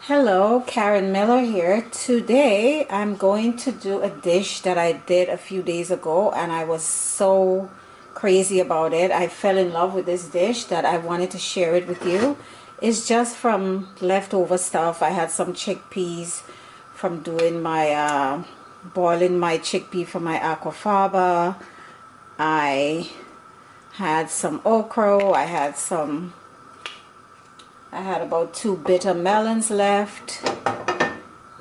Hello, Karen Miller here. Today I'm going to do a dish that I did a few days ago and I was so crazy about it. I fell in love with this dish that I wanted to share it with you. It's just from leftover stuff. I had some chickpeas from doing my boiling my chickpea for my aquafaba. I had some okra. I had about 2 bitter melons left.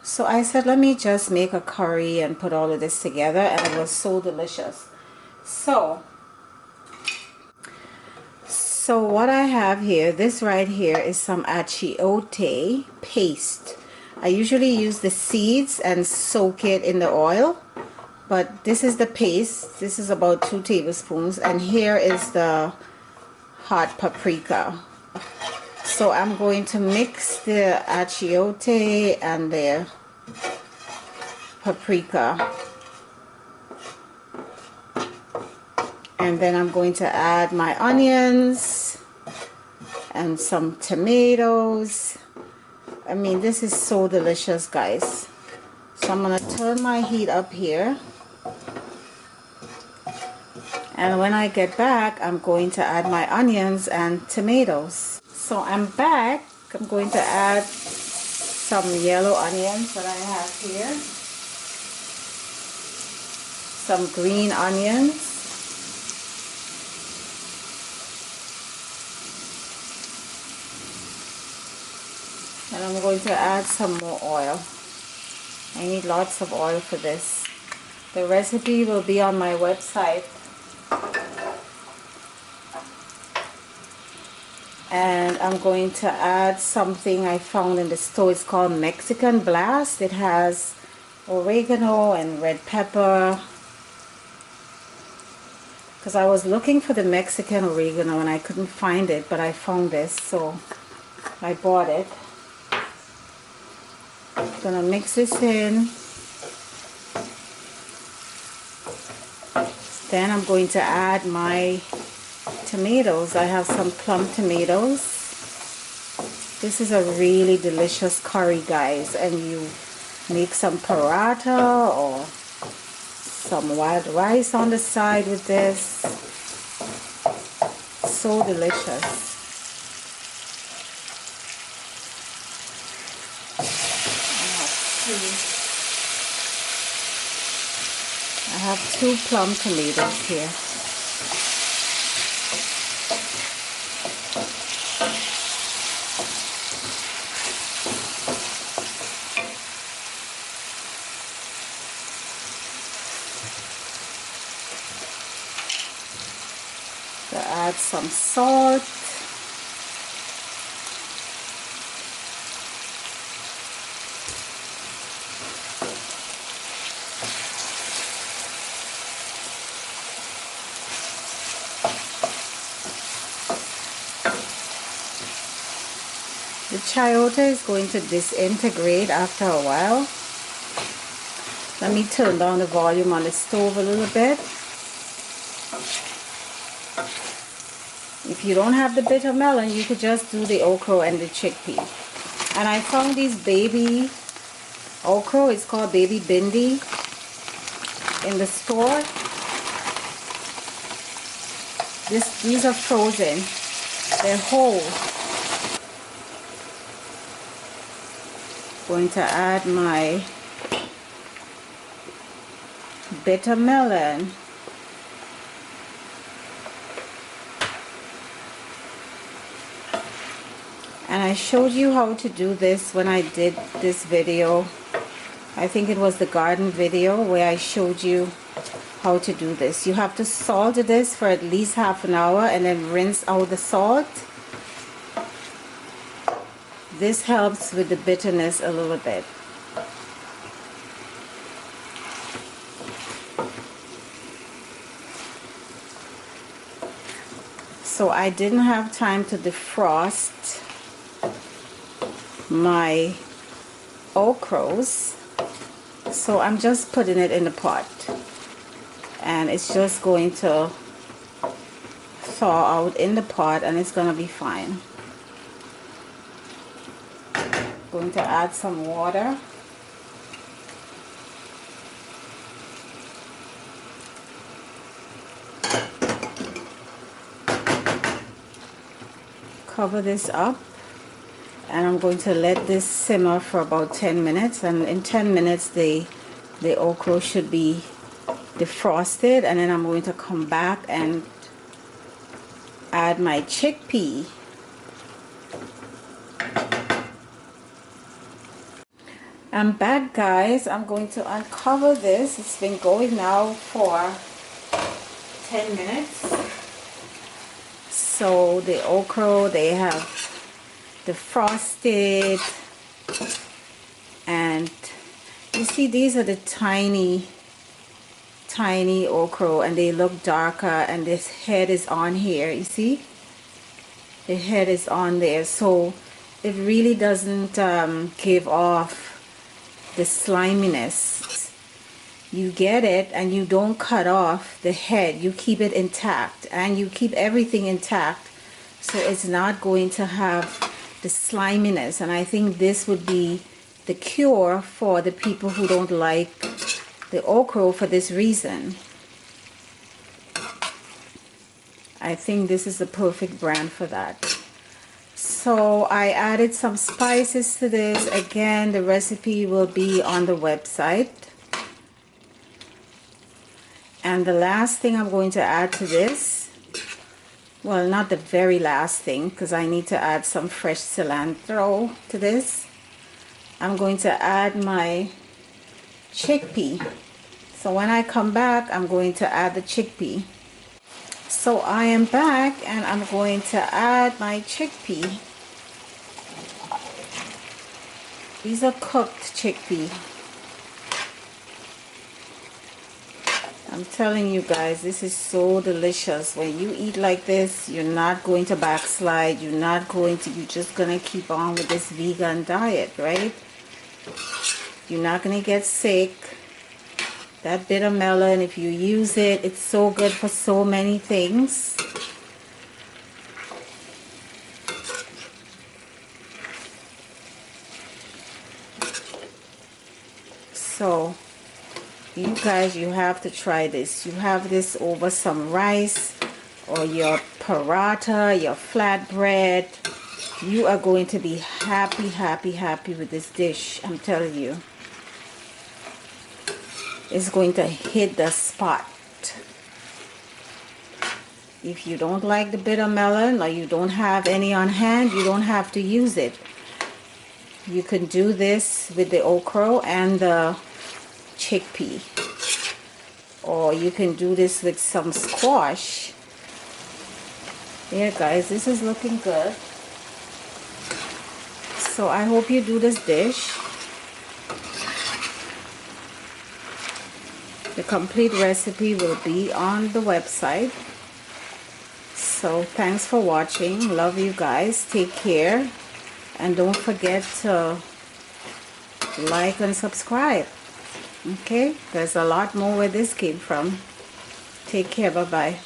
So I said, let me just make a curry and put all of this together, and it was so delicious. So what I have here, this right here is some achiote paste. I usually use the seeds and soak it in the oil, but this is the paste. This is about 2 tablespoons, and here is the hot paprika. So I'm going to mix the achiote and the paprika, and then I'm going to add my onions and some tomatoes. I mean, this is so delicious, guys. So I'm going to turn my heat up here, and when I get back I'm going to add my onions and tomatoes. So I'm back. I'm going to add some yellow onions that I have here, some green onions, and I'm going to add some more oil. I need lots of oil for this. The recipe will be on my website. And I'm going to add something I found in the store. It's called Mexican Blast. It has oregano and red pepper. Because I was looking for the Mexican oregano and I couldn't find it, but I found this, so I bought it. I'm gonna mix this in. Then I'm going to add my tomatoes. I have some plum tomatoes. This is a really delicious curry, guys, and you make some paratha or some wild rice on the side with this. So delicious. I have 2 plum tomatoes here. Add some salt, the chayote is going to disintegrate after a while. Let me turn down the volume on the stove a little bit. If you don't have the bitter melon, you could just do the okra and the chickpea. And I found these baby okra, it's called baby bindi, in the store. These are frozen. They're whole. Going to add my bitter melon. And I showed you how to do this when I did this video. I think it was the garden video where I showed you how to do this. You have to salt this for at least half an hour and then rinse out the salt. This helps with the bitterness a little bit. So I didn't have time to defrost my okras, so I'm just putting it in the pot, and it's just going to thaw out in the pot and it's gonna be fine. Going to add some water. Cover this up, and I'm going to let this simmer for about 10 minutes, and in 10 minutes the okra should be defrosted, and then I'm going to come back and add my chickpea. I'm back, guys. I'm going to uncover this. It's been going now for 10 minutes. So the okra, they have defrosted, and you see these are the tiny okra, and they look darker, and this head is on here. You see the head is on there, so it really doesn't give off the sliminess. You get it, and you don't cut off the head, you keep it intact, and you keep everything intact, so it's not going to have the sliminess. And I think this would be the cure for the people who don't like the okra for this reason. I think this is the perfect brand for that. So I added some spices to this. Again, the recipe will be on the website. And the last thing I'm going to add to this, well, not the very last thing, because I need to add some fresh cilantro to this. I'm going to add my chickpea. So when I come back, I'm going to add the chickpea. So I am back, and I'm going to add my chickpea. These are cooked chickpea. I'm telling you guys, this is so delicious. When you eat like this, you're not going to backslide. You're just gonna keep on with this vegan diet, right? You're not gonna get sick. That bitter melon, if you use it, it's so good for so many things. So you guys, you have to try this. You have this over some rice or your paratha, your flatbread. You are going to be happy, happy, happy with this dish. I'm telling you. It's going to hit the spot. If you don't like the bitter melon, or you don't have any on hand, you don't have to use it. You can do this with the okra and the chickpea, or you can do this with some squash. Yeah, guys, this is looking good. So I hope you do this dish. The complete recipe will be on the website. So thanks for watching. Love you guys. Take care, and don't forget to like and subscribe. Okay, there's a lot more where this came from. Take care. Bye bye.